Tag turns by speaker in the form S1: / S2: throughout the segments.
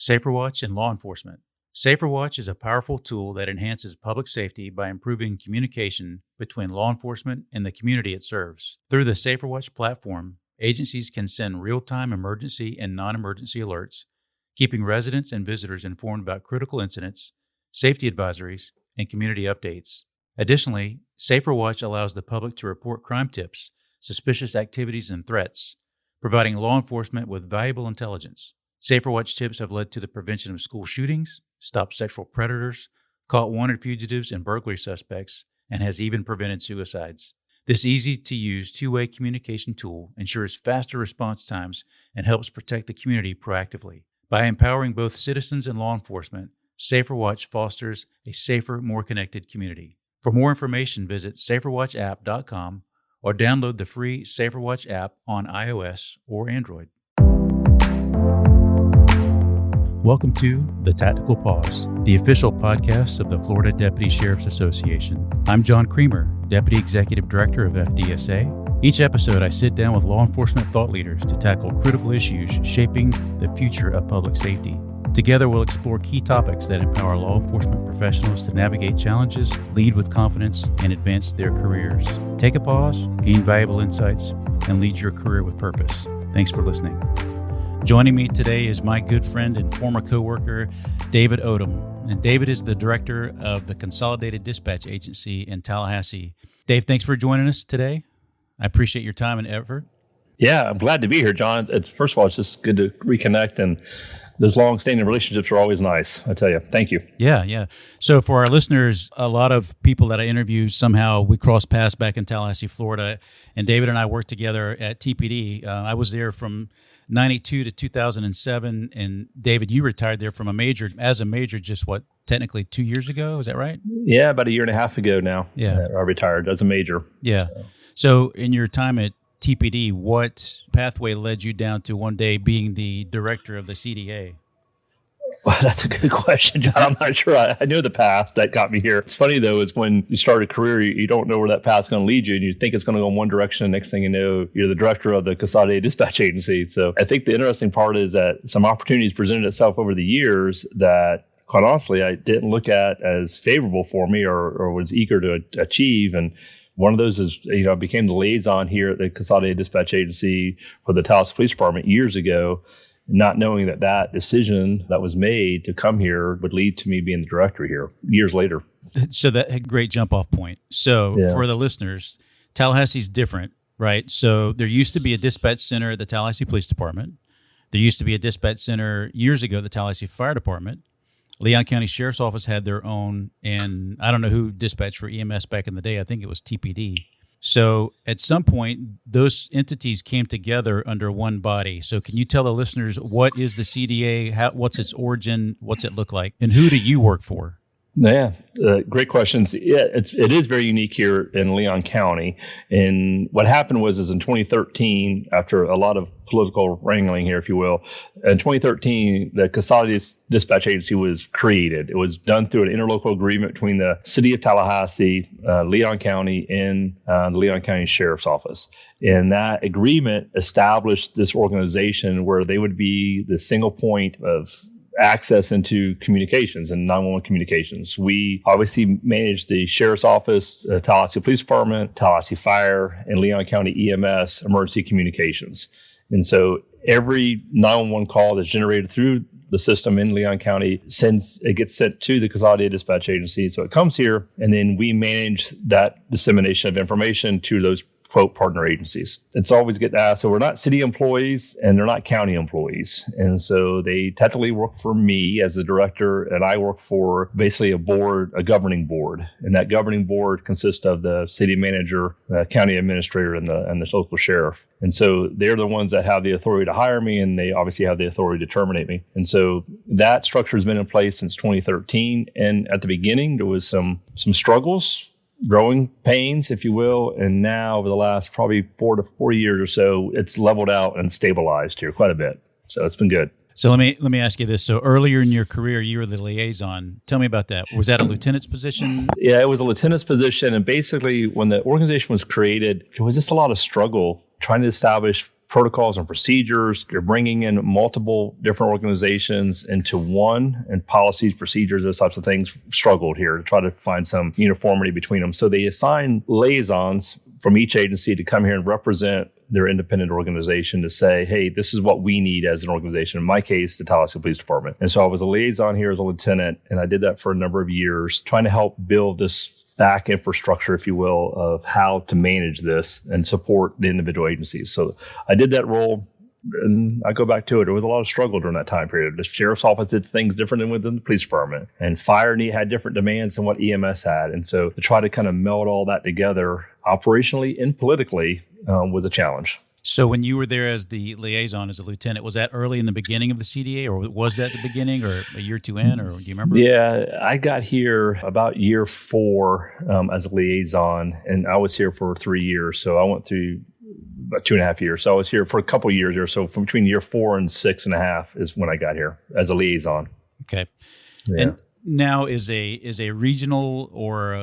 S1: SaferWatch and law enforcement. SaferWatch is a powerful tool that enhances public safety by improving communication between law enforcement and the community it serves. Through the SaferWatch platform, agencies can send real-time emergency and non-emergency alerts, keeping residents and visitors informed about critical incidents, safety advisories, and community updates. Additionally, SaferWatch allows the public to report crime tips, suspicious activities, and threats, providing law enforcement with valuable intelligence. SaferWatch tips have led to the prevention of school shootings, stopped sexual predators, caught wanted fugitives and burglary suspects, and has even prevented suicides. This easy-to-use two-way communication tool ensures faster response times and helps protect the community proactively. By empowering both citizens and law enforcement, SaferWatch fosters a safer, more connected community. For more information, visit SaferWatchApp.com or download the free SaferWatch app on iOS or Android. Welcome to The Tactical Pause, the official podcast of the Florida Deputy Sheriff's Association. I'm John Creamer, Deputy Executive Director of FDSA. Each episode, I sit down with law enforcement thought leaders to tackle critical issues shaping the future of public safety. Together, we'll explore key topics that empower law enforcement professionals to navigate challenges, lead with confidence, and advance their careers. Take a pause, gain valuable insights, and lead your career with purpose. Thanks for listening. Joining me today is my good friend and former coworker, David Odom. And David is the director of the Consolidated Dispatch Agency in Tallahassee. Dave, thanks for joining us today. I appreciate your time and effort.
S2: Yeah, I'm glad to be here, John. First of all, it's just good to reconnect, and those long-standing relationships are always nice, I tell you. Thank you.
S1: Yeah. So for our listeners, a lot of people that I interview, somehow we crossed paths back in Tallahassee, Florida, and David and I worked together at TPD. I was there from 92 to 2007, and David, you retired there from a major just technically 2 years ago, is that right?
S2: Yeah, about a year and a half ago now.
S1: Yeah.
S2: I retired as a major.
S1: Yeah. So in your time at TPD, what pathway led you down to one day being the director of the CDA?
S2: Well, that's a good question, John. I'm not sure. I know the path that got me here. It's funny, though, is when you start a career, you don't know where that path's going to lead you, and you think it's going to go in one direction. The next thing you know, you're the director of the Consolidated Dispatch Agency. So I think the interesting part is that some opportunities presented itself over the years that, quite honestly, I didn't look at as favorable for me or was eager to achieve. And one of those is, I became the liaison here at the Consolidated Dispatch Agency for the Tallahassee Police Department years ago, not knowing that decision that was made to come here would lead to me being the director here years later.
S1: So that a great jump off point. So For the listeners, Tallahassee's different, right? So there used to be a dispatch center at the Tallahassee Police Department. There used to be a dispatch center years ago at the Tallahassee Fire Department. Leon County Sheriff's Office had their own, and I don't know who dispatched for EMS back in the day. I think it was TPD. So at some point, those entities came together under one body. So can you tell the listeners, what is the CDA? What's its origin? What's it look like? And who do you work for?
S2: Yeah, great questions. Yeah, it is very unique here in Leon County. And what happened was in 2013, after a lot of political wrangling here, if you will, in 2013, the Consolidated Dispatch Agency was created. It was done through an interlocal agreement between the city of Tallahassee, Leon County, and the Leon County Sheriff's Office. And that agreement established this organization where they would be the single point of access into communications and 911 communications. We obviously manage the Sheriff's Office, Tallahassee Police Department, Tallahassee Fire, and Leon County EMS emergency communications. And so every 911 call that's generated through the system in Leon County gets sent to the Consolidated Dispatch Agency. So it comes here, and then we manage that dissemination of information to those quote partner agencies. It's always get asked, so we're not city employees and they're not county employees. And so they technically work for me as the director, and I work for basically a governing board. And that governing board consists of the city manager, the county administrator, and the local sheriff. And so they're the ones that have the authority to hire me, and they obviously have the authority to terminate me. And so that structure has been in place since 2013. And at the beginning, there was some struggles, growing pains, if you will. And now over the last probably 4 to 4 years or so, it's leveled out and stabilized here quite a bit. So it's been good.
S1: So let me ask you this. So earlier in your career, you were the liaison. Tell me about that. Was that a lieutenant's position?
S2: Yeah, it was a lieutenant's position. And basically, when the organization was created, there was just a lot of struggle trying to establish protocols and procedures. You're bringing in multiple different organizations into one, and policies, procedures, those types of things struggled here to try to find some uniformity between them. So they assign liaisons from each agency to come here and represent their independent organization to say, hey, this is what we need as an organization. In my case, the Tallahassee Police Department. And so I was a liaison here as a lieutenant, and I did that for a number of years, trying to help build this back infrastructure, if you will, of how to manage this and support the individual agencies. So I did that role, and I go back to it. There was a lot of struggle during that time period. The sheriff's office did things different than within the police department, and fire had different demands than what EMS had. And so to try to kind of meld all that together operationally and politically was a challenge.
S1: So when you were there as the liaison, as a lieutenant, was that early in the beginning of the CDA, or was that the beginning, or a year or two in, or do you remember?
S2: Yeah, I got here about year 4 as a liaison, and I was here for 3 years. So I went through about 2.5 years. So I was here for a couple of years here. So from between year 4 and 6.5 is when I got here as a liaison.
S1: Okay.
S2: Yeah.
S1: And now is a regional or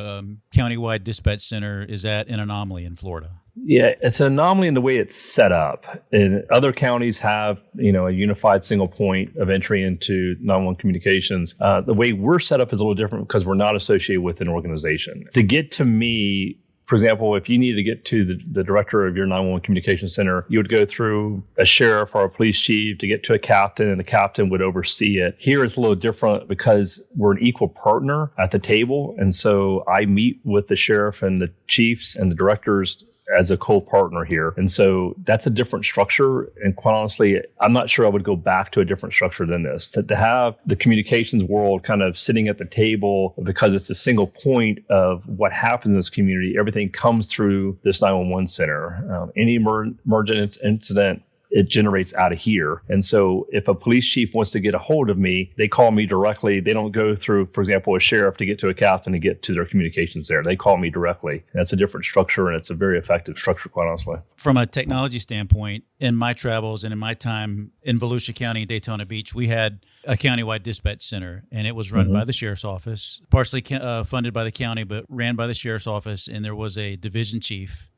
S1: countywide dispatch center, is that an anomaly in Florida?
S2: Yeah, it's an anomaly in the way it's set up. And other counties have, a unified single point of entry into 911 communications. The way we're set up is a little different because we're not associated with an organization. To get to me, for example, if you needed to get to the director of your 911 communication center, you would go through a sheriff or a police chief to get to a captain, and the captain would oversee it. Here it's a little different because we're an equal partner at the table. And so I meet with the sheriff and the chiefs and the directors as a co-partner here. And so that's a different structure. And quite honestly, I'm not sure I would go back to a different structure than this. To have the communications world kind of sitting at the table, because it's a single point of what happens in this community, everything comes through this 911 center. Any emergent incident, it generates out of here. And so if a police chief wants to get a hold of me, they call me directly. They don't go through, for example, a sheriff to get to a captain to get to their communications there. They call me directly. And that's a different structure, and it's a very effective structure, quite honestly.
S1: From a technology standpoint, in my travels and in my time in Volusia County and Daytona Beach, we had a countywide dispatch center, and it was run by the sheriff's office, partially funded by the county, but ran by the sheriff's office. And there was a division chief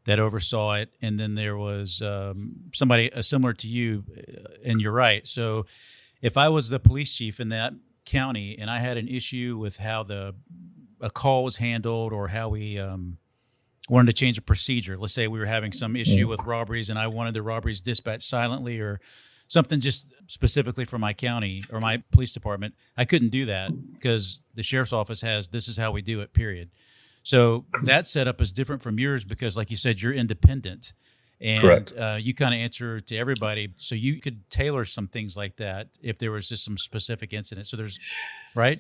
S1: that oversaw it, and then there was somebody similar to you, and you're right. So if I was the police chief in that county and I had an issue with how a call was handled or how we wanted to change a procedure, let's say we were having some issue with robberies and I wanted the robberies dispatched silently or something just specifically for my county or my police department, I couldn't do that because the sheriff's office has, this is how we do it, period. So that setup is different from yours because, like you said, you're independent and you kind of answer to everybody. So you could tailor some things like that if there was just some specific incident. So there's, right?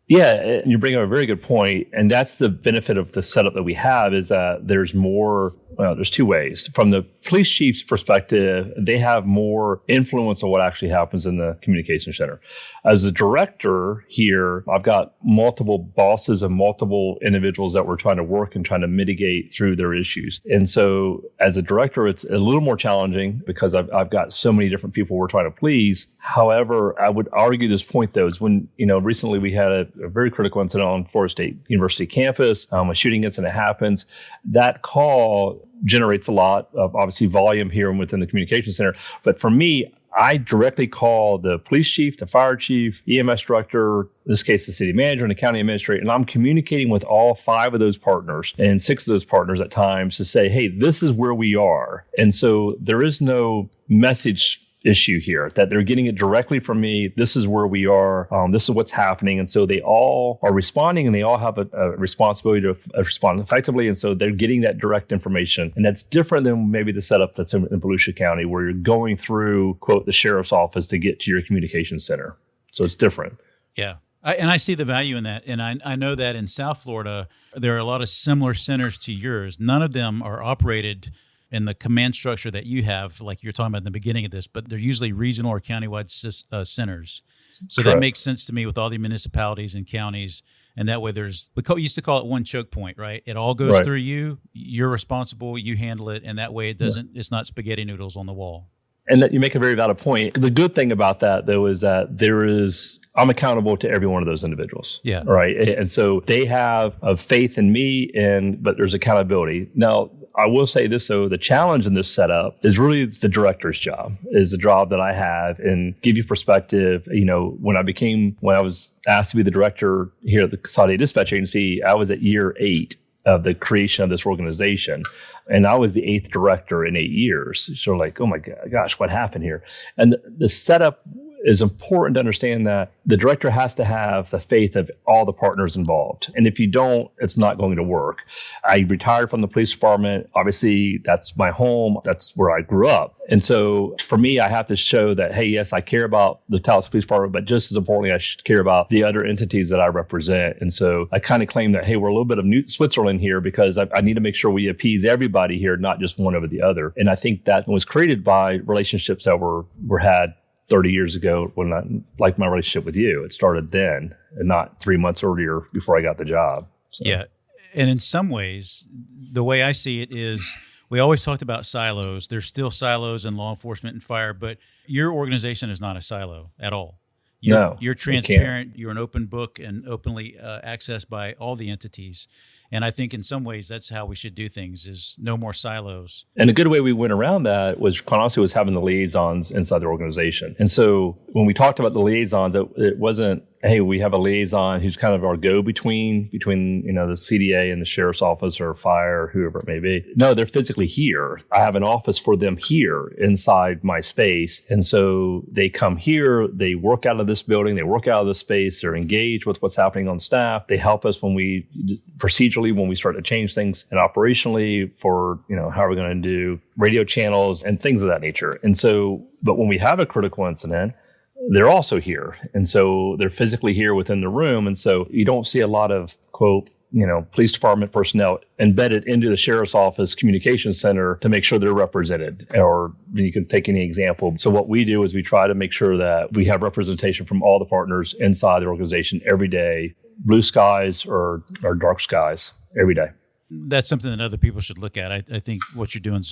S2: Yeah, and you bring up a very good point, and that's the benefit of the setup that we have is that there's more, there's two ways. From the police chief's perspective, they have more influence on what actually happens in the communication center. As a director here, I've got multiple bosses and multiple individuals that we're trying to work and trying to mitigate through their issues. And so as a director, it's a little more challenging because I've got so many different people we're trying to please. However, I would argue this point, though, is when, recently we had a very critical incident on Florida State University campus, a shooting incident happens. That call generates a lot of obviously volume here within the communication center. But for me, I directly call the police chief, the fire chief, EMS director, in this case, the city manager and the county administrator, and I'm communicating with all 5 of those partners and 6 of those partners at times to say, hey, this is where we are. And so there is no message issue here, that they're getting it directly from me. This is where we are. This is what's happening. And so they all are responding and they all have a responsibility to respond effectively. And so they're getting that direct information. And that's different than maybe the setup that's in Volusia County where you're going through, quote, the sheriff's office to get to your communication center. So it's different.
S1: Yeah. I see the value in that. And I know that in South Florida, there are a lot of similar centers to yours. None of them are operated in the command structure that you have, like you're talking about in the beginning of this, but they're usually regional or countywide centers. So
S2: Correct.
S1: That makes sense to me with all the municipalities and counties. And that way we used to call it one choke point, right? It all goes through you. You're responsible. You handle it. And that way it's not spaghetti noodles on the wall.
S2: And that you make a very valid point. The good thing about that, though, is that I'm accountable to every one of those individuals.
S1: Yeah.
S2: Right. And so they have a faith in me, but there's accountability. Now, I will say this, though, the challenge in this setup is really the director's job, is the job that I have. And give you perspective, when I was asked to be the director here at the Consolidated Dispatch Agency, I was at year 8 of the creation of this organization. And I was the 8th director in 8 years. So like, oh my gosh, what happened here? And the setup is important to understand that the director has to have the faith of all the partners involved. And if you don't, it's not going to work. I retired from the police department. Obviously, that's my home. That's where I grew up. And so for me, I have to show that, hey, yes, I care about the Tallahassee Police Department, but just as importantly, I should care about the other entities that I represent. And so I kind of claim that, hey, we're a little bit of New Switzerland here because I need to make sure we appease everybody here, not just one over the other. And I think that was created by relationships that were had 30 years ago like my relationship with you. It started then and not 3 months earlier before I got the job. So.
S1: Yeah. And in some ways, the way I see it is we always talked about silos. There's still silos in law enforcement and fire, but your organization is not a silo at all. You're transparent. You're an open book and openly accessed by all the entities. And I think in some ways that's how we should do things, is no more silos.
S2: And a good way we went around that was, quite honestly, was having the liaisons inside the organization. And so when we talked about the liaisons, it wasn't, hey, we have a liaison who's kind of our go-between between the CDA and the sheriff's office or fire, whoever it may be. No, they're physically here. I have an office for them here inside my space. And so they come here, they work out of this building, they work out of this space, they're engaged with what's happening on staff. They help us when we start to change things, and operationally for, how are we going to do radio channels and things of that nature. And so, but when we have a critical incident, they're also here. And so they're physically here within the room. And so you don't see a lot of, quote, police department personnel embedded into the sheriff's office communications center to make sure they're represented. Or you can take any example. So what we do is we try to make sure that we have representation from all the partners inside the organization every day, blue skies or dark skies every day.
S1: That's something that other people should look at. I think what you're doing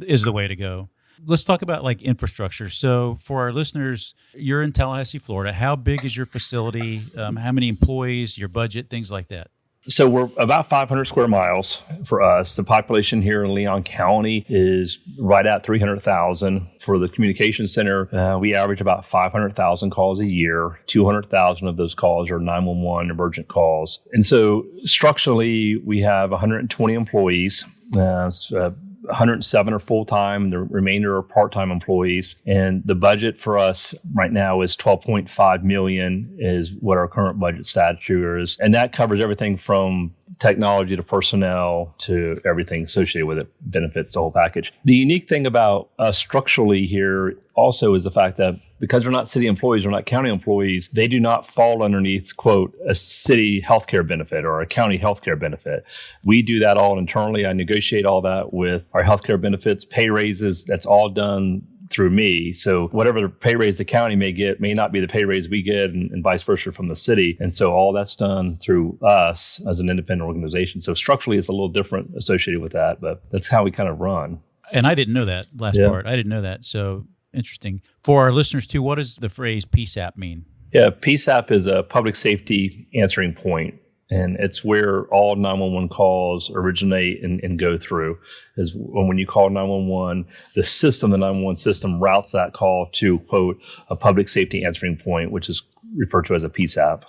S1: is the way to go. Let's talk about like infrastructure. So for our listeners, you're in Tallahassee, Florida. How big is your facility? How many employees, your budget, things like that?
S2: So we're about 500 square miles for us. The population here in Leon County is right at 300,000. For the communications center, we average about 500,000 calls a year. 200,000 of those calls are 911 emergent calls. And so structurally, we have 120 employees. 107 are full-time, the remainder are part-time employees. And the budget for us right now is $12.5 million is what our current budget stature is. And that covers everything from technology to personnel to everything associated with it, benefits, the whole package. The unique thing about us structurally here also is the fact that because we're not city employees, we're not county employees, they do not fall underneath, quote, a city healthcare benefit or a county healthcare benefit. We do that all internally. I negotiate all that with our healthcare benefits, pay raises. That's all done through me. So whatever the pay raise the county may get may not be the pay raise we get, and vice versa from the city. And so all that's done through us as an independent organization. So structurally, it's a little different associated with that, but that's how we kind of run.
S1: And I didn't know that last part. I didn't know that. So interesting. For our listeners too, what does the phrase PSAP mean? Yeah,
S2: PSAP is a public safety answering point. And it's where all 911 calls originate and go through. Is when you call 911, the 911 system routes that call to, quote, a public safety answering point, which is referred to as a PSAP.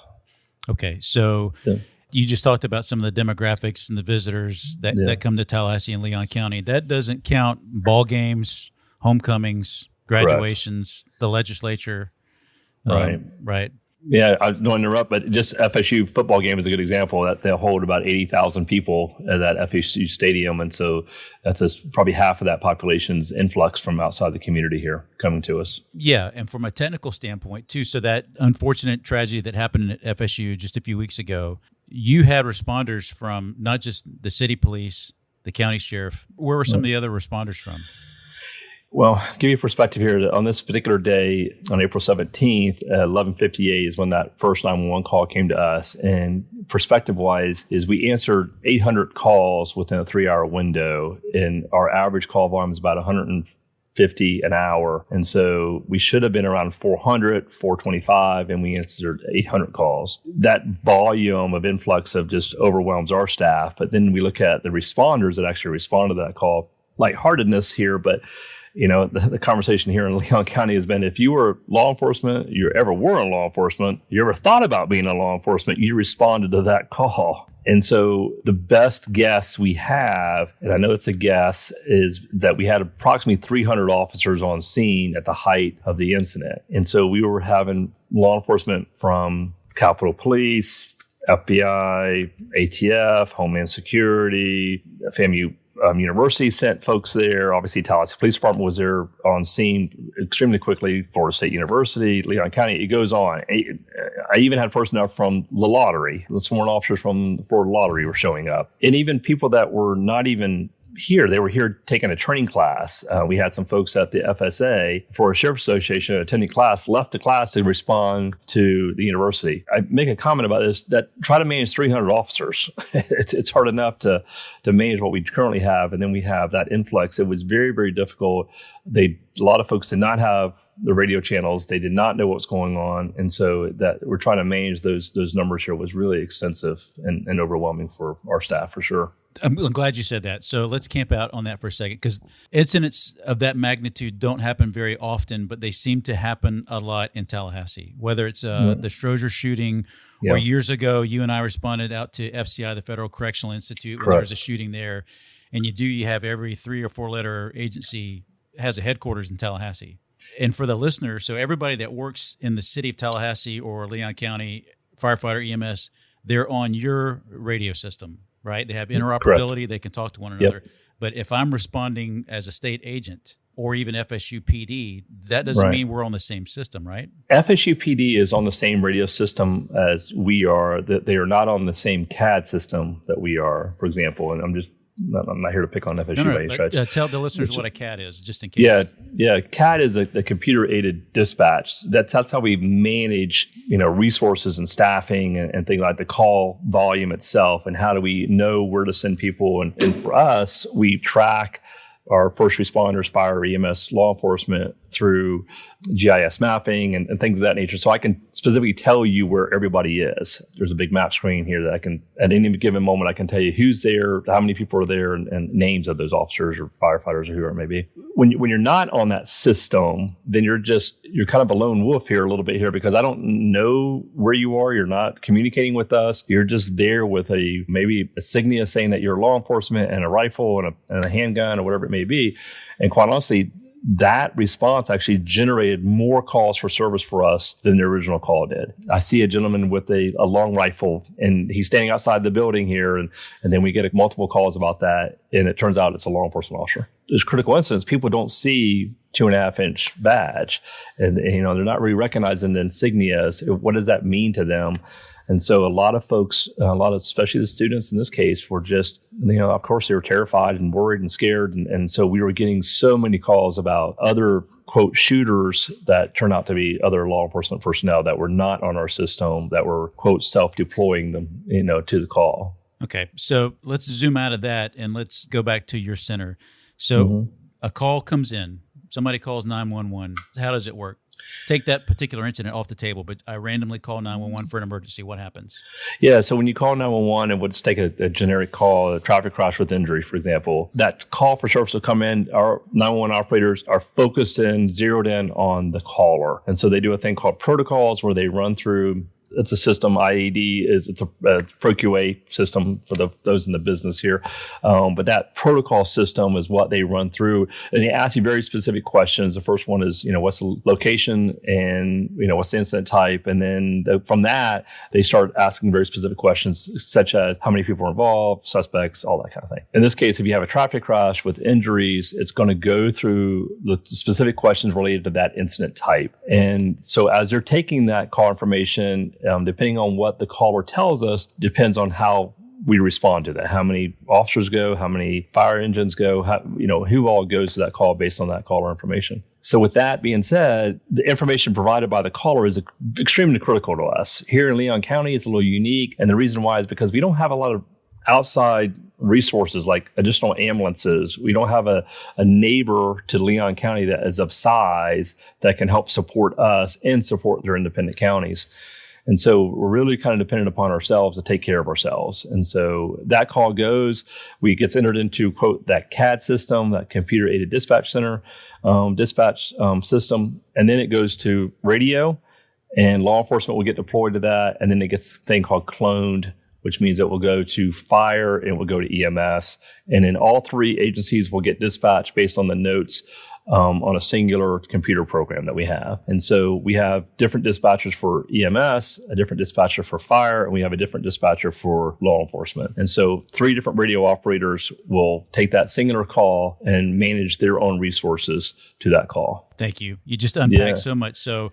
S1: Okay, so you just talked about some of the demographics and the visitors that come to Tallahassee and Leon County. That doesn't count ball games, homecomings, graduations, the legislature. Right.
S2: Yeah, I don't interrupt, but just FSU football game is a good example. That they'll hold about 80,000 people at that FSU stadium, and so that's probably half of that population's influx from outside the community here coming to us.
S1: Yeah, and from a technical standpoint too, so that unfortunate tragedy that happened at FSU just a few weeks ago, you had responders from not just the city police, the county sheriff. Where were some of the other responders from?
S2: Well, give you a perspective here. On this particular day, on April 17th, at 11:58 is when that first 911 call came to us. And perspective-wise is we answered 800 calls within a 3-hour window. And our average call volume is about 50 an hour. And so we should have been around 400, 425, and we answered 800 calls. That volume of influx of just overwhelms our staff. But then we look at the responders that actually responded to that call. Lightheartedness here, but the conversation here in Leon County has been, if you were law enforcement, you ever were in law enforcement, you ever thought about being in law enforcement, you responded to that call. And so the best guess we have, and I know it's a guess, is that we had approximately 300 officers on scene at the height of the incident. And so we were having law enforcement from Capitol Police, FBI, ATF, Homeland Security, FAMU University sent folks there. Obviously, Tallahassee Police Department was there on scene extremely quickly. Florida State University, Leon County, it goes on. I even had personnel from the lottery. The sworn officers from the Florida Lottery were showing up. And even people that were not even here, they were here taking a training class. We had some folks at the FSA, Florida Sheriff's Association, attending class, left the class to respond to the university. I make a comment about this, that try to manage 300 officers. It's hard enough to manage what we currently have, and then we have that influx. It was very, very difficult. A lot of folks did not have the radio channels. They did not know what was going on. And so that we're trying to manage those numbers here was really extensive and overwhelming for our staff, for sure.
S1: I'm glad you said that. So let's camp out on that for a second, because incidents of that magnitude don't happen very often, but they seem to happen a lot in Tallahassee, whether it's the Stroger shooting or years ago, you and I responded out to FCI, the Federal Correctional Institute, when there was a shooting there. And you have every 3 or 4 letter agency has a headquarters in Tallahassee. And for the listener, so everybody that works in the city of Tallahassee or Leon County, firefighter, EMS, they're on your radio system, right? They have interoperability. Correct. They can talk to one another. Yep. But if I'm responding as a state agent or even FSU PD, that doesn't mean we're on the same system, right?
S2: FSU PD is on the same radio system as we are. They are not on the same CAD system that we are, for example. And I'm not here to pick on FSU.
S1: No, tell the listeners what a CAD is, just in case.
S2: Yeah. CAD is the computer-aided dispatch. That's how we manage, resources and staffing and things like the call volume itself, and how do we know where to send people. And for us, we track our first responders, fire, EMS, law enforcement through GIS mapping and things of that nature. So I can specifically tell you where everybody is. There's a big map screen here that I can, at any given moment, I can tell you who's there, how many people are there, and names of those officers or firefighters or whoever it may be. When you're not on that system, then you're kind of a lone wolf here a little bit here, because I don't know where you are. You're not communicating with us. You're just there with maybe a signia saying that you're law enforcement and a rifle and a handgun or whatever it may be. And quite honestly, that response actually generated more calls for service for us than the original call did. I see a gentleman with a long rifle, and he's standing outside the building here, and then we get multiple calls about that, and it turns out it's a law enforcement officer. There's critical incidents. People don't see 2.5-inch badge, and they're not really recognizing the insignias. What does that mean to them? And so a lot of folks, especially the students in this case, were just, of course, they were terrified and worried and scared. And so we were getting so many calls about other, quote, shooters that turned out to be other law enforcement personnel that were not on our system, that were, quote, self-deploying them, to the call.
S1: Okay. So let's zoom out of that and let's go back to your center. So a call comes in, somebody calls 911. How does it work? Take that particular incident off the table, but I randomly call 911 for an emergency. What happens?
S2: Yeah, so when you call 911, and let's take a generic call, a traffic crash with injury, for example, that call for service will come in. Our 911 operators are focused and zeroed in on the caller. And so they do a thing called protocols, where they run through. It's a system. IED it's a ProQA system for those in the business here. But that protocol system is what they run through, and they ask you very specific questions. The first one is, what's the location, and what's the incident type, and then from that they start asking very specific questions, such as how many people are involved, suspects, all that kind of thing. In this case, if you have a traffic crash with injuries, it's going to go through the specific questions related to that incident type. And so as they're taking that call information, depending on what the caller tells us, depends on how we respond to that. How many officers go, how many fire engines go, who all goes to that call based on that caller information. So with that being said, the information provided by the caller is extremely critical to us. Here in Leon County, it's a little unique. And the reason why is because we don't have a lot of outside resources like additional ambulances. We don't have a neighbor to Leon County that is of size that can help support us and support their independent counties. And so we're really kind of dependent upon ourselves to take care of ourselves. And so that call gets entered into, quote, that CAD system, that computer-aided dispatch center, dispatch system. And then it goes to radio, and law enforcement will get deployed to that. And then it gets a thing called cloned, which means it will go to fire and it will go to EMS. And then all three agencies will get dispatched based on the notes on a singular computer program that we have. And so we have different dispatchers for EMS, a different dispatcher for fire, and we have a different dispatcher for law enforcement. And so 3 different radio operators will take that singular call and manage their own resources to that call.
S1: Thank you. You just unpacked so much. So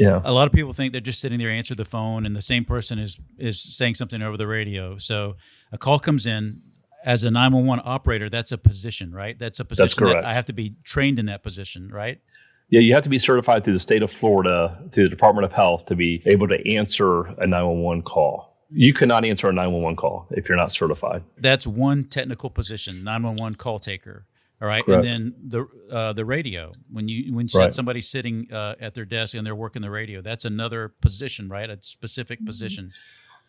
S1: a lot of people think they're just sitting there answering the phone and the same person is saying something over the radio. So a call comes in. As a 911 operator, that's a position, right? That's a position that I have to be trained in that position, right?
S2: Yeah, you have to be certified through the state of Florida, through the Department of Health, to be able to answer a 911 call. You cannot answer a 911 call if you're not certified.
S1: That's one technical position, 911 call taker. All right,
S2: Correct.
S1: And then the radio. When you said somebody's sitting at their desk and they're working the radio, that's another position, right? A specific position.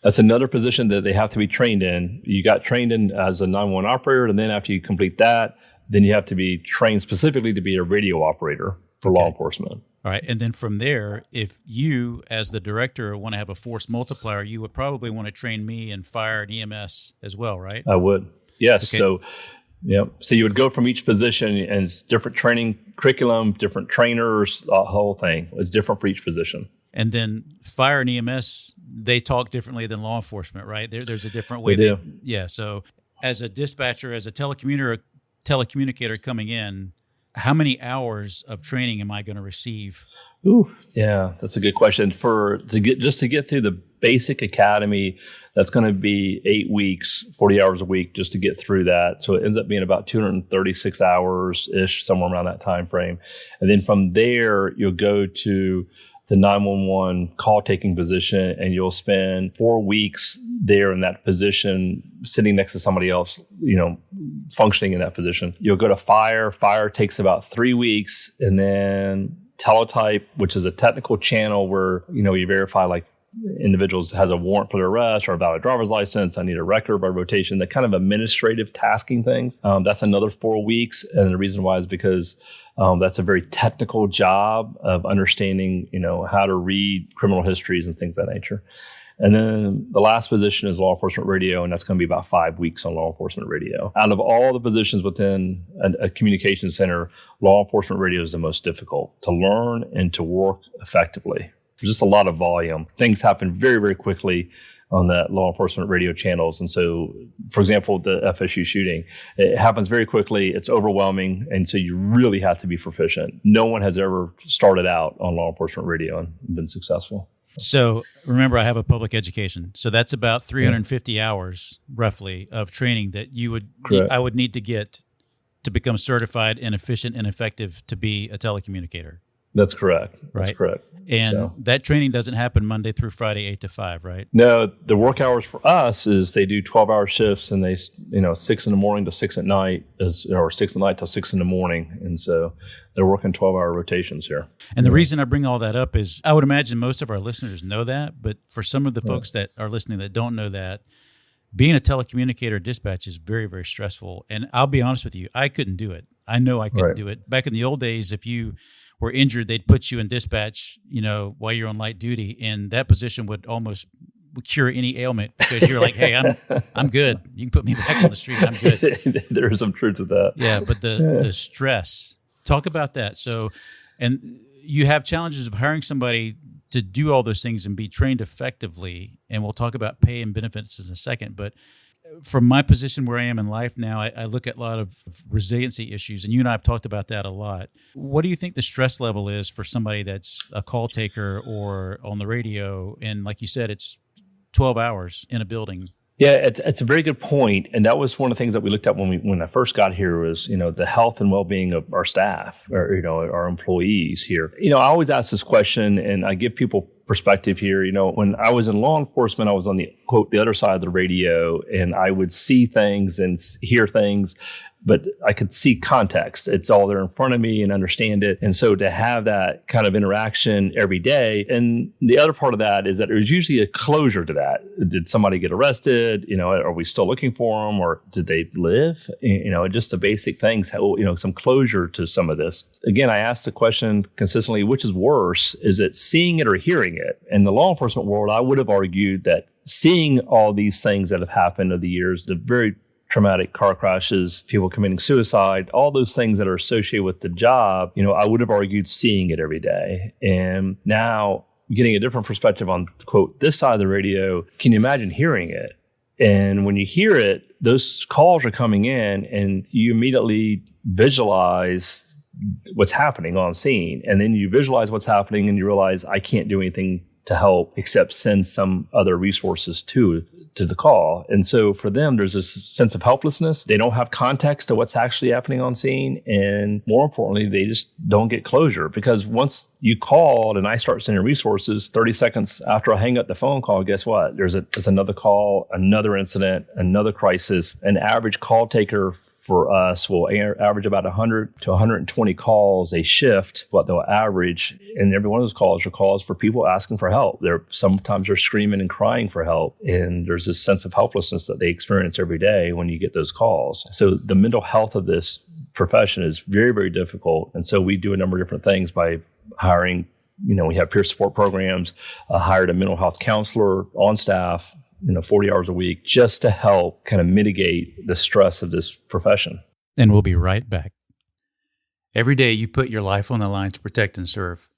S2: That's another position that they have to be trained in. You got trained in as a 911 operator, and then after you complete that, then you have to be trained specifically to be a radio operator for law enforcement.
S1: All right. And then from there, if you, as the director, want to have a force multiplier, you would probably want to train me in fire and EMS as well, right?
S2: I would. Yes.
S1: Okay.
S2: So you would go from each position, and it's different training curriculum, different trainers, the whole thing. It's different for each position.
S1: And then fire and EMS, they talk differently than law enforcement, right? There's a different way.
S2: They do.
S1: Yeah. So as a dispatcher, as a telecommunicator coming in, how many hours of training am I going to receive?
S2: Ooh, yeah, that's a good question. To get through the basic academy, that's going to be 8 weeks, 40 hours a week just to get through that. So it ends up being about 236 hours ish, somewhere around that time frame. And then from there, you'll go to the 911 call taking position, and you'll spend 4 weeks there in that position, sitting next to somebody else, functioning in that position. You'll go to fire. Fire takes about 3 weeks, and then teletype, which is a technical channel where, you verify like individuals has a warrant for their arrest or a valid driver's license. I need a record by rotation, that kind of administrative tasking things. That's another 4 weeks. And the reason why is because that's a very technical job of understanding, how to read criminal histories and things of that nature. And then the last position is law enforcement radio, and that's going to be about 5 weeks on law enforcement radio. Out of all the positions within a communication center, law enforcement radio is the most difficult to learn and to work effectively. There's just a lot of volume. Things happen very, very quickly on the law enforcement radio channels. And so, for example, the FSU shooting, it happens very quickly. It's overwhelming. And so you really have to be proficient. No one has ever started out on law enforcement radio and been successful.
S1: So remember, I have a public education. So that's about 350 hours roughly of training that I would need to get to become certified and efficient and effective to be a telecommunicator.
S2: That's correct.
S1: Right.
S2: That's correct.
S1: And that training doesn't happen Monday through Friday, 8 to 5, right?
S2: No, the work hours for us is they do 12-hour shifts, and they, 6 in the morning to 6 at night, or 6 at night till 6 in the morning. And so they're working 12-hour rotations here.
S1: And the reason I bring all that up is I would imagine most of our listeners know that, but for some of the folks that are listening that don't know that, being a telecommunicator dispatch is very, very stressful. And I'll be honest with you, I couldn't do it. I know I couldn't do it. Back in the old days, if you were injured, they'd put you in dispatch, while you're on light duty, and that position would almost cure any ailment because you're like, hey, I'm good. You can put me back on the street. I'm good.
S2: There is some truth to that.
S1: Yeah, but the stress. Talk about that. So, and you have challenges of hiring somebody to do all those things and be trained effectively. And we'll talk about pay and benefits in a second. But from my position where I am in life now, I look at a lot of resiliency issues, and you and I have talked about that a lot. What do you think the stress level is for somebody that's a call taker or on the radio? And like you said, it's 12 hours in a building.
S2: Yeah, it's a very good point. And that was one of the things that we looked at when I first got here was, the health and well-being of our staff or, our employees here. I always ask this question, and I give people perspective here. When I was in law enforcement, I was on the quote, the other side of the radio, and I would see things and hear things, but I could see context. It's all there in front of me and understand it. And so to have that kind of interaction every day. And the other part of that is that there's usually a closure to that. Did somebody get arrested? Are we still looking for them, or did they live? Just the basic things, some closure to some of this. Again, I asked the question consistently, which is worse? Is it seeing it or hearing it? In the law enforcement world, I would have argued that seeing all these things that have happened over the years, the very traumatic car crashes, people committing suicide, all those things that are associated with the job, I would have argued seeing it every day. And now getting a different perspective on, quote, this side of the radio, can you imagine hearing it? And when you hear it, those calls are coming in and you immediately visualize what's happening on scene. And then you visualize what's happening and you realize I can't do anything to help except send some other resources to the call. And so for them, there's this sense of helplessness. They don't have context to what's actually happening on scene. And more importantly, they just don't get closure, because once you called and I start sending resources, 30 seconds after I hang up the phone call, guess what? There's another call, another incident, another crisis. An average call taker for us will average about 100 to 120 calls a shift, what they'll average. And every one of those calls are calls for people asking for help. Sometimes they're screaming and crying for help. And there's this sense of helplessness that they experience every day when you get those calls. So the mental health of this profession is very, very difficult. And so we do a number of different things by hiring, we have peer support programs, hired a mental health counselor on staff, 40 hours a week, just to help kind of mitigate the stress of this profession.
S1: And we'll be right back. Every day you put your life on the line to protect and serve.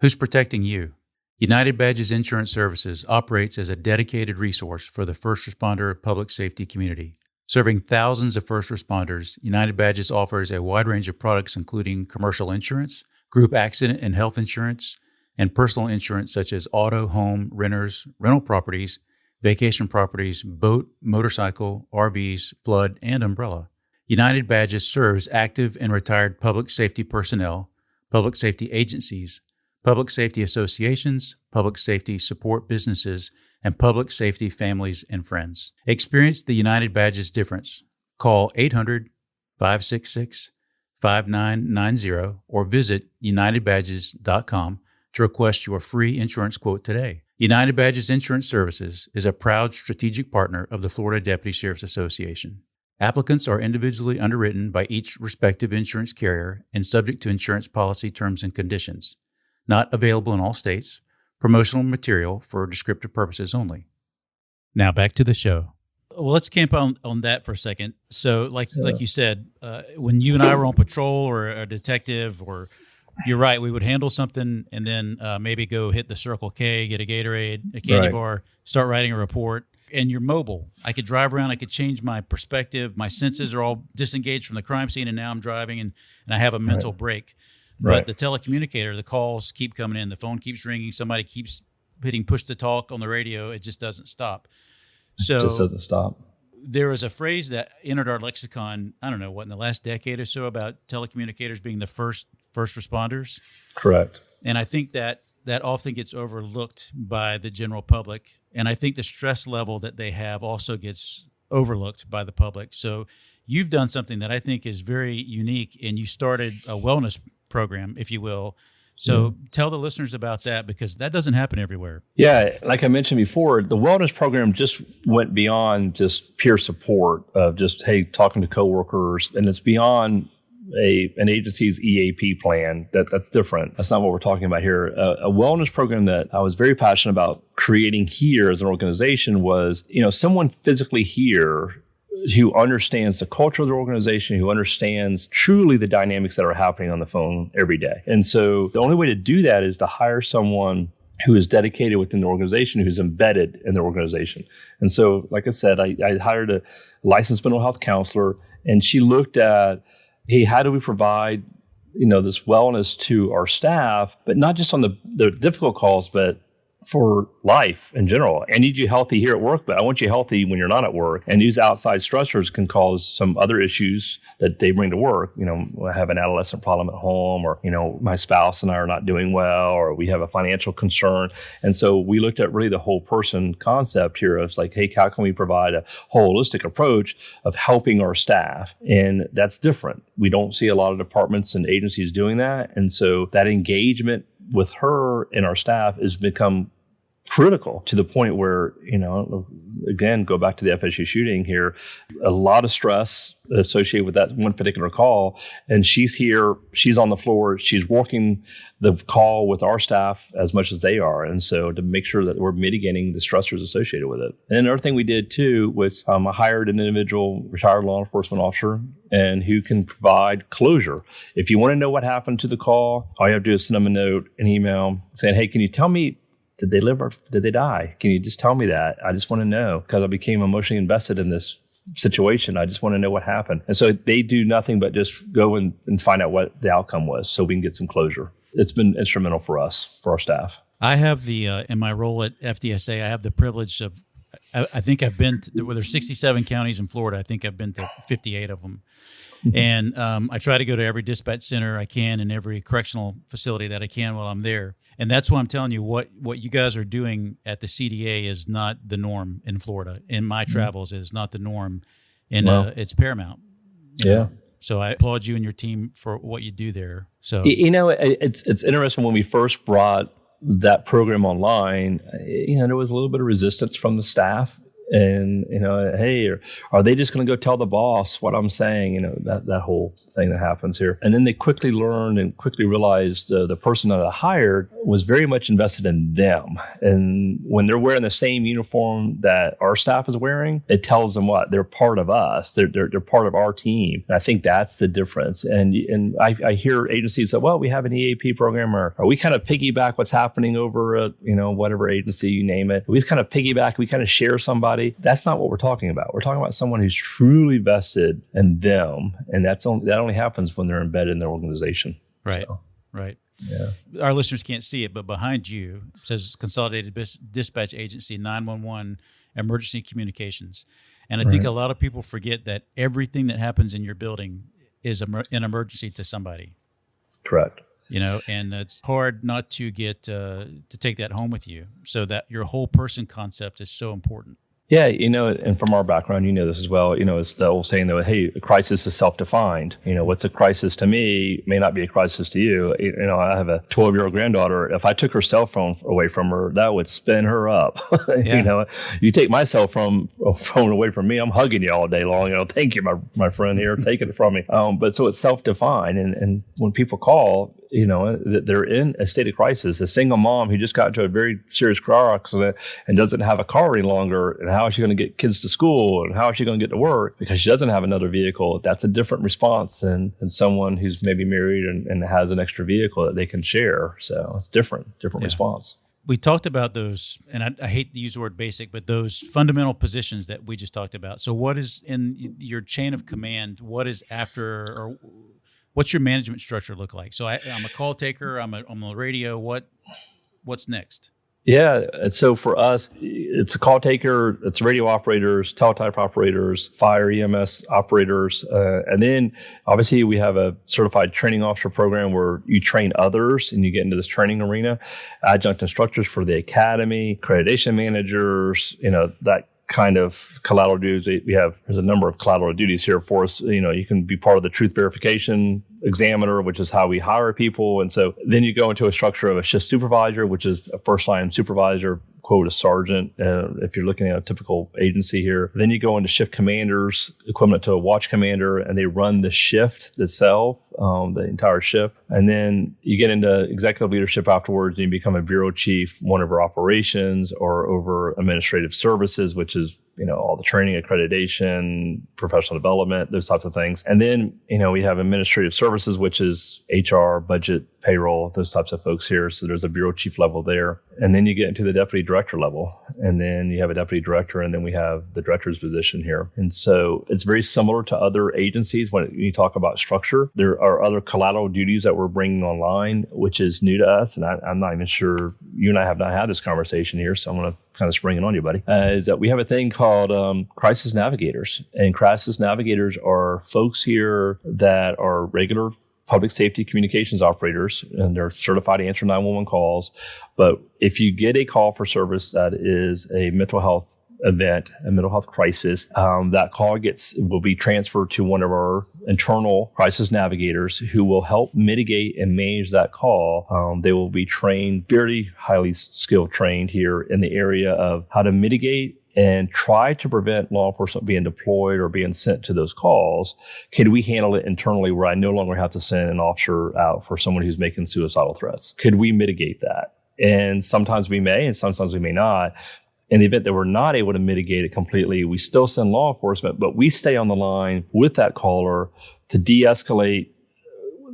S1: Who's protecting you? United Badges Insurance Services operates as a dedicated resource for the first responder public safety community. Serving thousands of first responders, United Badges offers a wide range of products including commercial insurance, group accident and health insurance, and personal insurance such as auto, home, renters, rental properties, vacation properties, boat, motorcycle, RVs, flood, and umbrella. United Badges serves active and retired public safety personnel, public safety agencies, public safety associations, public safety support businesses, and public safety families and friends. Experience the United Badges difference. Call 800-566-5990 or visit unitedbadges.com to request your free insurance quote today. United Badges Insurance Services is a proud strategic partner of the Florida Deputy Sheriff's Association. Applicants are individually underwritten by each respective insurance carrier and subject to insurance policy terms and conditions. Not available in all states. Promotional material for descriptive purposes only. Now back to the show. Well, let's camp on that for a second. So like you said, when you and I were on patrol or a detective, or you're right, we would handle something and then maybe go hit the Circle K, get a Gatorade, a candy bar, start writing a report. And you're mobile. I could drive around. I could change my perspective. My senses are all disengaged from the crime scene, and now I'm driving, and I have a mental break. But the telecommunicator, the calls keep coming in. The phone keeps ringing. Somebody keeps hitting push to talk on the radio. It just doesn't stop. So
S2: it just doesn't stop.
S1: There was a phrase that entered our lexicon, I don't know, in the last decade or so, about telecommunicators being the first responders.
S2: Correct.
S1: And I think that often gets overlooked by the general public. And I think the stress level that they have also gets overlooked by the public. So you've done something that I think is very unique, and you started a wellness program, if you will. So tell the listeners about that, because that doesn't happen everywhere. Yeah,
S2: like I mentioned before, the wellness program just went beyond just peer support of just, hey, talking to coworkers, and it's beyond an agency's EAP plan. That's different. That's not what we're talking about here. A wellness program that I was very passionate about creating here as an organization was, someone physically here who understands the culture of the organization, who understands truly the dynamics that are happening on the phone every day. And so the only way to do that is to hire someone who is dedicated within the organization, who's embedded in the organization. And so, like I said, I hired a licensed mental health counselor, and she looked at, hey, how do we provide, this wellness to our staff, but not just on the difficult calls, but for life in general. I need you healthy here at work, but I want you healthy when you're not at work. And these outside stressors can cause some other issues that they bring to work. I have an adolescent problem at home, or, my spouse and I are not doing well, or we have a financial concern. And so we looked at really the whole person concept here. It's like, hey, how can we provide a holistic approach of helping our staff? And that's different. We don't see a lot of departments and agencies doing that. And so that engagement with her and our staff has become critical to the point where, again, go back to the FSU shooting here, a lot of stress associated with that one particular call. And she's here, she's on the floor, she's working the call with our staff as much as they are. And so to make sure that we're mitigating the stressors associated with it. And another thing we did too was I hired an individual, retired law enforcement officer, and who can provide closure. If you want to know what happened to the call, all you have to do is send them a note, an email saying, hey, can you tell me, did they live or did they die? Can you just tell me that? I just want to know, because I became emotionally invested in this situation. I just want to know what happened. And so they do nothing but just go and find out what the outcome was so we can get some closure. It's been instrumental for us, for our staff.
S1: I have in my role at FDSA, I have the privilege of, I think I've been to, there's 67 counties in Florida. I think I've been to 58 of them. And I try to go to every dispatch center I can and every correctional facility that I can while I'm there. And that's why I'm telling you, what you guys are doing at the CDA is not the norm in Florida. In my travels, it is not the norm, and it's paramount.
S2: Yeah.
S1: So I applaud you and your team for what you do there. So
S2: it's interesting when we first brought that program online. There was a little bit of resistance from the staff. And, hey, are they just going to go tell the boss what I'm saying? That whole thing that happens here. And then they quickly learned and quickly realized the person that I hired was very much invested in them. And when they're wearing the same uniform that our staff is wearing, it tells them what? They're part of us. They're part of our team. And I think that's the difference. And I hear agencies say, well, we have an EAP program, or we kind of piggyback what's happening over at, whatever agency, you name it. We kind of piggyback, we kind of share somebody. That's not what we're talking about. We're talking about someone who's truly vested in them, and that only happens when they're embedded in their organization.
S1: Right,
S2: so,
S1: right.
S2: Yeah.
S1: Our listeners can't see it, but behind you says Consolidated Dispatch Agency 911 Emergency Communications. And I think a lot of people forget that everything that happens in your building is an emergency to somebody.
S2: Correct.
S1: And it's hard not to get to take that home with you. So that your whole person concept is so important.
S2: Yeah, and from our background, this as well, it's the old saying that, hey, a crisis is self-defined. What's a crisis to me may not be a crisis to you. I have a 12-year-old granddaughter. If I took her cell phone away from her, that would spin her up.
S1: Yeah.
S2: You take my cell phone away from me, I'm hugging you all day long. Thank you, my friend here, taking it from me. But so it's self-defined. And when people call, they're in a state of crisis. A single mom who just got into a very serious car accident and doesn't have a car any longer, and how is she going to get kids to school, and how is she going to get to work because she doesn't have another vehicle? That's a different response than someone who's maybe married and has an extra vehicle that they can share. So it's different response.
S1: We talked about those, and I hate to use the word basic, but those fundamental positions that we just talked about. So what is in your chain of command? What is after, or what's your management structure look like? So I'm a call taker. I'm on the radio. What's next?
S2: Yeah. So for us, it's a call taker, it's radio operators, teletype operators, fire EMS operators. And then obviously we have a certified training officer program where you train others and you get into this training arena, adjunct instructors for the academy, accreditation managers, that kind of collateral duties. There's a number of collateral duties here for us. You can be part of the truth verification examiner, which is how we hire people. And so then you go into a structure of a shift supervisor, which is a first line supervisor, quote, a sergeant, if you're looking at a typical agency here. Then you go into shift commanders, equivalent to a watch commander, and they run the shift itself, the entire shift. And then you get into executive leadership afterwards, and you become a bureau chief, one over operations or over administrative services, which is all the training, accreditation, professional development, those types of things. And then, we have administrative services, which is HR, budget, payroll, those types of folks here. So there's a bureau chief level there. And then you get into the deputy director level. And then you have a deputy director, and then we have the director's position here. And so it's very similar to other agencies when you talk about structure. There our other collateral duties that we're bringing online, which is new to us, and I'm not even sure, you and I have not had this conversation here, so I'm going to kind of spring it on you, buddy, is that we have a thing called crisis navigators. And crisis navigators are folks here that are regular public safety communications operators, and they're certified to answer 911 calls. But if you get a call for service that is a mental health event, a mental health crisis, that call will be transferred to one of our internal crisis navigators who will help mitigate and manage that call. They will be trained, very highly skilled trained here in the area of how to mitigate and try to prevent law enforcement being deployed or being sent to those calls. Could we handle it internally where I no longer have to send an officer out for someone who's making suicidal threats? Could we mitigate that? And sometimes we may, and sometimes we may not. In the event that we're not able to mitigate it completely, we still send law enforcement, but we stay on the line with that caller to de-escalate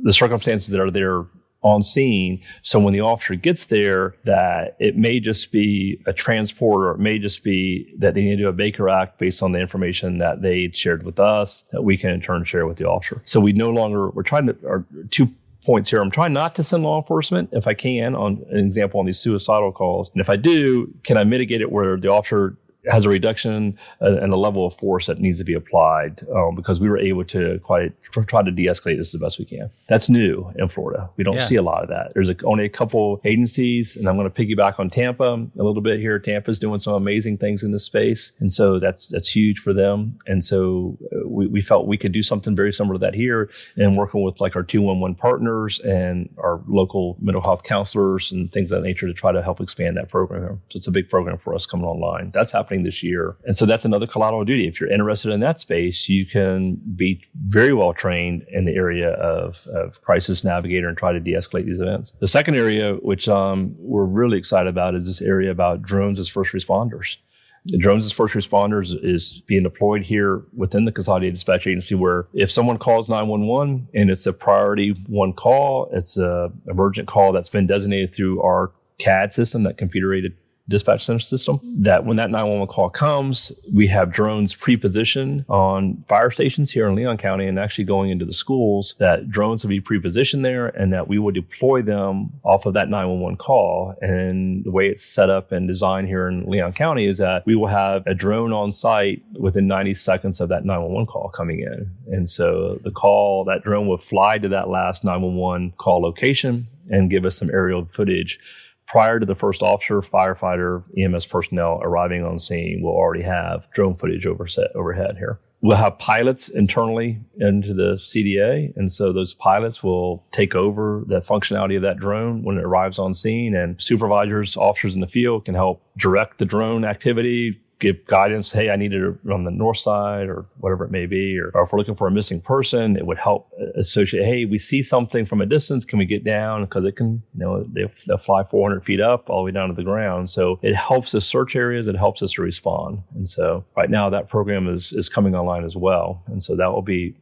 S2: the circumstances that are there on scene. So when the officer gets there, that it may just be a transport, or it may just be that they need to do a Baker Act based on the information that they shared with us, that we can in turn share with the officer. So we're trying to, or 2 points here. I'm trying not to send law enforcement if I can, on an example, on these suicidal calls. And if I do, can I mitigate it where the officer has a reduction and a level of force that needs to be applied, because we were able to try to de-escalate this as best we can. That's new in Florida. We don't see a lot of that. There's only a couple agencies, and I'm going to piggyback on Tampa a little bit here. Tampa's doing some amazing things in this space, and so that's huge for them. And so we felt we could do something very similar to that here, and working with like our 211 partners and our local mental health counselors and things of that nature to try to help expand that program. So it's a big program for us coming online. That's happening this year. And so that's another collateral duty. If you're interested in that space, you can be very well trained in the area of crisis navigator and try to de-escalate these events. The second area, which we're really excited about, is this area about drones as first responders. The drones as first responders is being deployed here within the Consolidated Dispatch Agency, where if someone calls 911 and it's a priority one call, it's a emergent call that's been designated through our CAD system, that computer-aided dispatch center system, that when that 911 call comes, we have drones pre-positioned on fire stations here in Leon County, and actually going into the schools, that drones will be pre-positioned there, and that we will deploy them off of that 911 call. And the way it's set up and designed here in Leon County is that we will have a drone on site within 90 seconds of that 911 call coming in. And so that drone will fly to that last 911 call location and give us some aerial footage. Prior to the first officer, firefighter, EMS personnel arriving on scene, we'll already have drone footage overhead here. We'll have pilots internally into the CDA, and so those pilots will take over the functionality of that drone when it arrives on scene, and supervisors, officers in the field can help direct the drone activity, give guidance. Hey, I need it on the north side, or whatever it may be. Or if we're looking for a missing person, it would help associate, hey, we see something from a distance. Can we get down? Because it can, they'll fly 400 feet up all the way down to the ground. So it helps us search areas. It helps us to respond. And so right now that program is coming online as well. And so that will be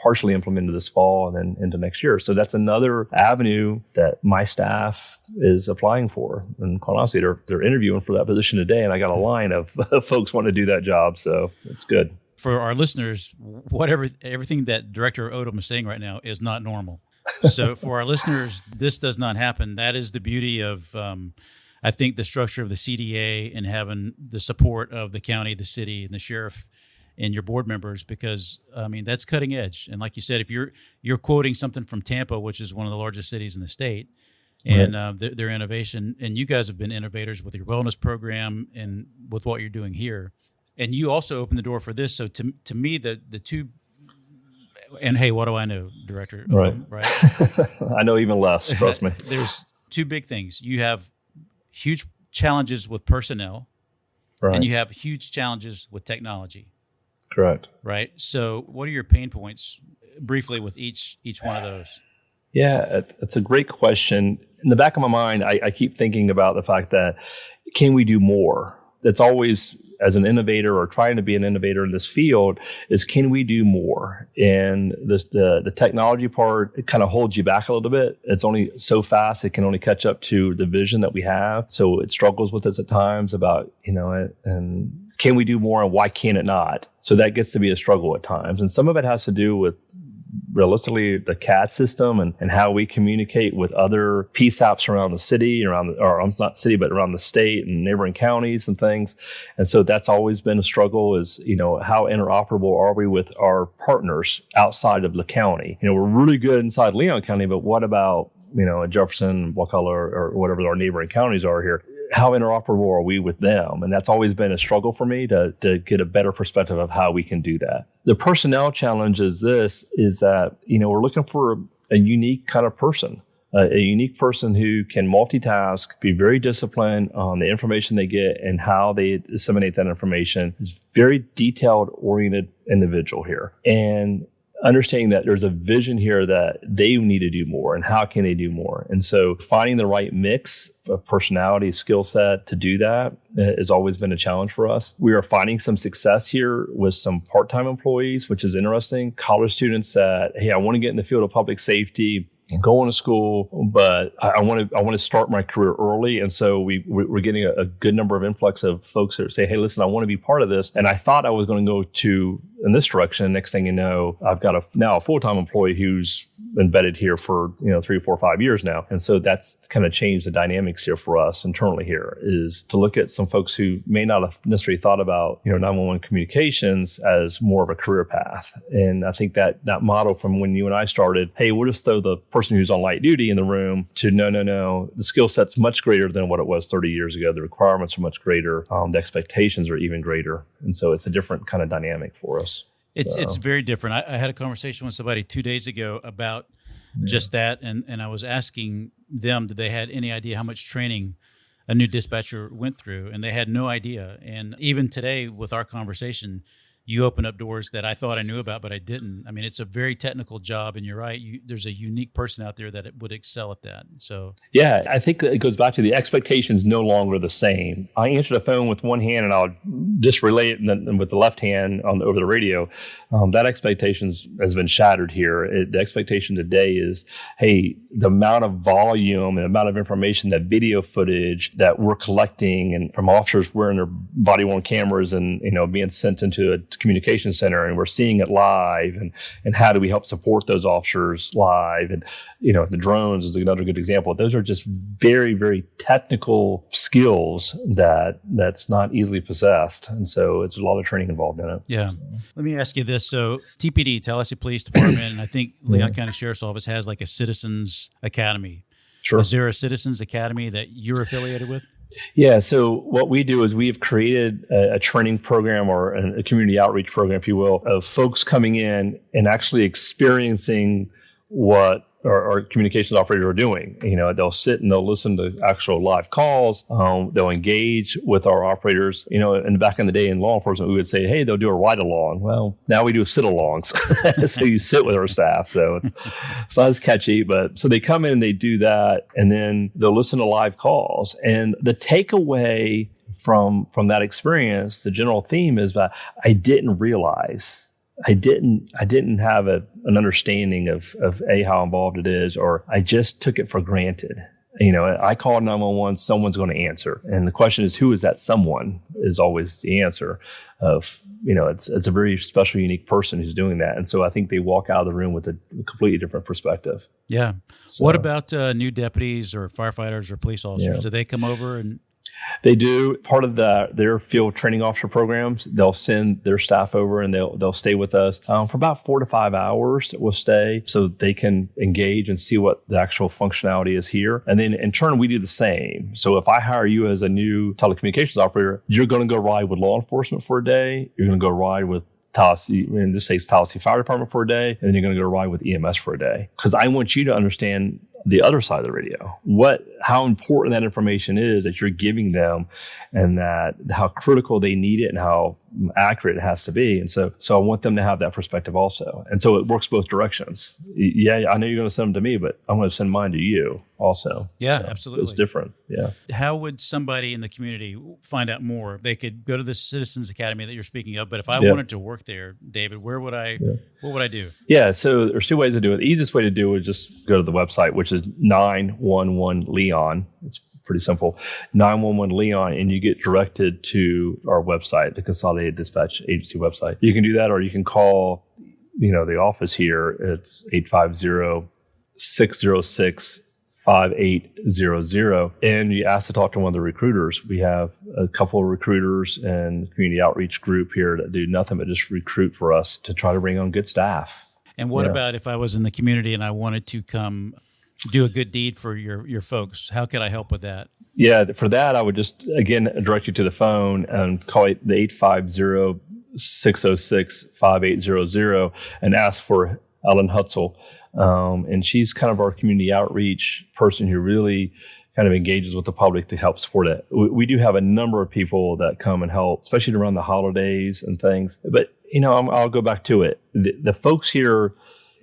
S2: partially implemented this fall and then into next year. So that's another avenue that my staff is applying for. And quite honestly, they're interviewing for that position today. And I got a line of folks want to do that job. So it's good. For our listeners, everything that Director Odom is saying right now is not normal. So for our listeners, this does not happen. That is the beauty of, I think, the structure of the CDA and having the support of the county, the city, and the sheriff and your board members, because that's cutting edge. And like you said, if you're quoting something from Tampa, which is one of the largest cities in the state, and their innovation, and you guys have been innovators with your wellness program and with what you're doing here, and you also opened the door for this. So to me, the two, and hey, what do I know, Director? Right. I know even less. Trust me. There's two big things. You have huge challenges with personnel, and you have huge challenges with technology. Correct. Right. So, what are your pain points, briefly, with each one of those? Yeah, it's a great question. In the back of my mind, I keep thinking about the fact that, can we do more? That's always, as an innovator or trying to be an innovator in this field, is can we do more? And the technology part, it kind of holds you back a little bit. It's only so fast. It can only catch up to the vision that we have. So it struggles with us at times about, and can we do more and why can it not? So that gets to be a struggle at times. And some of it has to do with realistically the CAD system and how we communicate with other PSAPs around the city, not city, but around the state and neighboring counties and things. And so that's always been a struggle is, how interoperable are we with our partners outside of the county? We're really good inside Leon County, but what about, Jefferson, Wakulla, or whatever our neighboring counties are here? How interoperable are we with them? And that's always been a struggle for me to get a better perspective of how we can do that. The personnel challenge is that, we're looking for a unique kind of person, a unique person who can multitask, be very disciplined on the information they get and how they disseminate that information. It's very detailed oriented individual here. And understanding that there's a vision here that they need to do more and how can they do more. And so finding the right mix of personality, skill set to do that has always been a challenge for us. We are finding some success here with some part-time employees, which is interesting. College students that, hey, I want to get in the field of public safety, going to school, but I want to start my career early. And so we're getting a good number of influx of folks that say, hey, listen, I want to be part of this. And I thought I was going to go in this direction. Next thing you know, I've got now a full-time employee who's embedded here for 3, 4, 5 years now. And so that's kind of changed the dynamics here for us internally here, is to look at some folks who may not have necessarily thought about 911 communications as more of a career path. And I think that model from when you and I started, hey, we'll just throw the person who's on light duty in the room, to no, the skill set's much greater than what it was 30 years ago. The requirements are much greater. The expectations are even greater. And so it's a different kind of dynamic for us.
S1: It's very different. I had a conversation with somebody 2 days ago about just that, and I was asking them, did they had any idea how much training a new dispatcher went through, and they had no idea. And even today with our conversation, you open up doors that I thought I knew about, but I didn't. I mean, it's a very technical job, and you're right. There's a unique person out there that would excel at that. So, yeah,
S2: I think that it goes back to the expectations no longer the same. I answer the phone with one hand, and I'll just relay it with the left hand over the radio. That expectations has been shattered here. The expectation today is, hey, the amount of volume and amount of information, that video footage that we're collecting, and from officers wearing their body-worn cameras and being sent into a communication center, and we're seeing it live, and how do we help support those officers live? And the drones is another good example. Those are just very, very technical skills that's not easily possessed, and so it's a lot of training involved in it.
S1: Yeah. Let me ask you this: so TPD, Tallahassee Police Department, and I think Leon County Sheriff's Office has like a Citizens Academy.
S2: Sure.
S1: Is there a Citizens Academy that you're affiliated with?
S2: Yeah. So what we do is we have created a training program, or a community outreach program, if you will, of folks coming in and actually experiencing what our communications operators are doing. They'll sit and they'll listen to actual live calls. They'll engage with our operators. And back in the day in law enforcement, we would say, hey, they'll do a ride along. Well, now we do sit-alongs. So you sit with our staff. So it's not as catchy, but so they come in, they do that, and then they'll listen to live calls. And the takeaway from that experience, the general theme is that I didn't realize. I didn't have an understanding of how involved it is, or I just took it for granted. I call 911, someone's going to answer. And the question is, who is that someone is always the answer of, it's a very special, unique person who's doing that. And so I think they walk out of the room with a completely different perspective.
S1: Yeah. So, what about new deputies or firefighters or police officers? Do they come over and...
S2: They do. Part of their field training officer programs, they'll send their staff over and they'll stay with us for about 4 to 5 hours. We'll stay so they can engage and see what the actual functionality is here. And then in turn, we do the same. So if I hire you as a new telecommunications operator, you're going to go ride with law enforcement for a day. You're going to go ride with Tallahassee, in this case, Tallahassee Fire Department for a day, and then you're going to go ride with EMS for a day. Because I want you to understand the other side of the radio, how important that information is that you're giving them, and that how critical they need it and how accurate it has to be. And so I want them to have that perspective also. And so it works both directions. Yeah, I know you're going to send them to me, but I'm going to send mine to you also.
S1: Yeah,
S2: so
S1: absolutely.
S2: It's different. Yeah.
S1: How would somebody in the community find out more? They could go to the Citizens Academy that you're speaking of, but if I wanted to work there, David, what would I do? Yeah,
S2: so there's 2 ways to do it. The easiest way to do it is just go to the website, which is 911 Leon. It's pretty simple. 911 Leon, and you get directed to our website, the Consolidated Dispatch Agency website. You can do that, or you can call the office here, it's 850-606-5800. And you ask to talk to one of the recruiters. We have a couple of recruiters and community outreach group here that do nothing but just recruit for us to try to bring on good staff.
S1: And what about if I was in the community and I wanted to come do a good deed for your folks? How could I help with that?
S2: Yeah, for that, I would just, again, direct you to the phone and call it the 850-606-5800 and ask for Ellen Hutzel. And she's kind of our community outreach person who really kind of engages with the public to help support it. We do have a number of people that come and help, especially around the holidays and things. But, I'll go back to it. The folks here,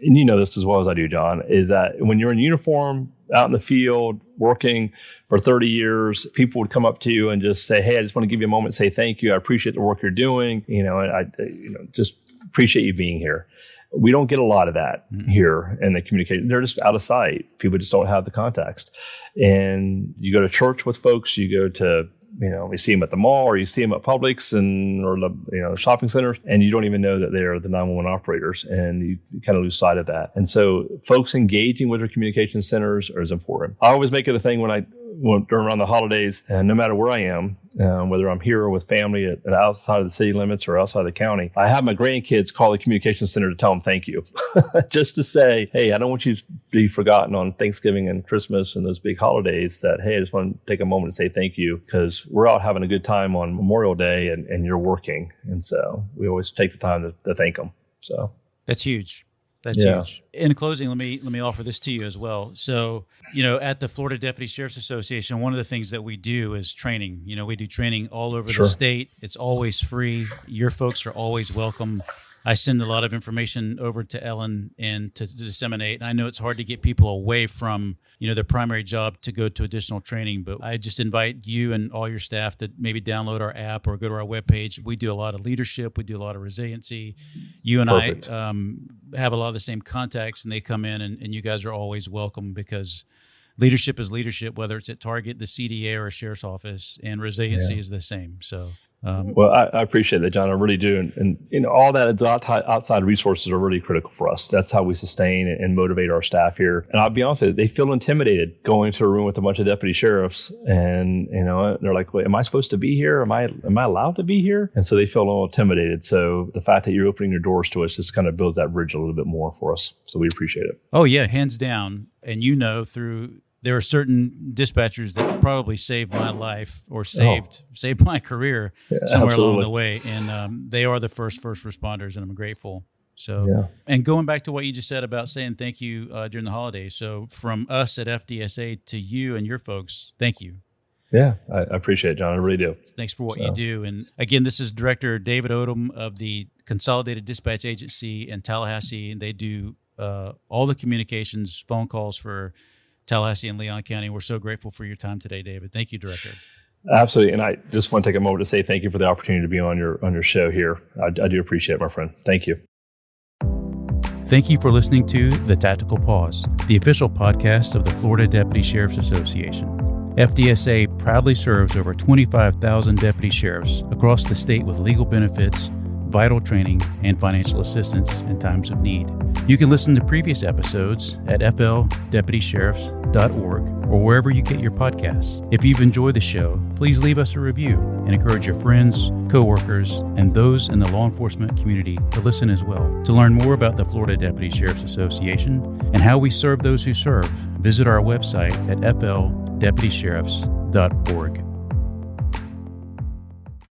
S2: and you know this as well as I do, John, is that when you're in uniform, out in the field, working for 30 years, people would come up to you and just say, hey, I just want to give you a moment and say thank you. I appreciate the work you're doing. And I just appreciate you being here. We don't get a lot of that here in the communication. They're just out of sight. People just don't have the context. And you go to church with folks, you go to, you see them at the mall or you see them at Publix or the shopping centers, and you don't even know that they're the 911 operators, and you kind of lose sight of that. And so folks engaging with their communication centers is important. I always make it a thing when around the holidays, and no matter where I am, whether I'm here or with family at outside of the city limits or outside of the county, I have my grandkids call the communication center to tell them thank you. Just to say, hey, I don't want you to be forgotten on Thanksgiving and Christmas and those big holidays that, hey, I just want to take a moment to say thank you because we're out having a good time on Memorial Day and you're working. And so we always take the time to thank them. So
S1: that's huge. That's huge. In closing, let me offer this to you as well. So, at the Florida Deputy Sheriff's Association, one of the things that we do is training. We do training all over the state. It's always free. Your folks are always welcome. I send a lot of information over to Ellen and to disseminate. And I know it's hard to get people away from, their primary job to go to additional training, but I just invite you and all your staff to maybe download our app or go to our webpage. We do a lot of leadership. We do a lot of resiliency. You and Perfect. I have a lot of the same contacts, and they come in, and you guys are always welcome because leadership is leadership, whether it's at Target, the CDA, or a sheriff's office, and resiliency is the same. So.
S2: Well, I appreciate that, John. I really do. And all that outside resources are really critical for us. That's how we sustain and motivate our staff here. And I'll be honest with you, they feel intimidated going to a room with a bunch of deputy sheriffs. And, they're like, wait, am I supposed to be here? Am I allowed to be here? And so they feel a little intimidated. So the fact that you're opening your doors to us just kind of builds that bridge a little bit more for us. So we appreciate it.
S1: Oh, yeah, hands down. And there are certain dispatchers that probably saved my life or saved my career somewhere along the way. And they are the first responders, and I'm grateful. So, and going back to what you just said about saying thank you during the holidays. So from us at FDSA to you and your folks, thank you.
S2: Yeah, I appreciate it, John. I really do.
S1: Thanks for what you do. And again, this is Director David Odom of the Consolidated Dispatch Agency in Tallahassee. And they do all the communications, phone calls for Tallahassee and Leon County. We're so grateful for your time today, David. Thank you, Director.
S2: Absolutely. And I just want to take a moment to say thank you for the opportunity to be on your show here. I do appreciate it, my friend. Thank you.
S1: Thank you for listening to The Tactical Pause, the official podcast of the Florida Deputy Sheriff's Association. FDSA proudly serves over 25,000 deputy sheriffs across the state with legal benefits, vital training, and financial assistance in times of need. You can listen to previous episodes at fldeputysheriffs.org or wherever you get your podcasts. If you've enjoyed the show, please leave us a review and encourage your friends, coworkers, and those in the law enforcement community to listen as well. To learn more about the Florida Deputy Sheriff's Association and how we serve those who serve, visit our website at fldeputysheriffs.org.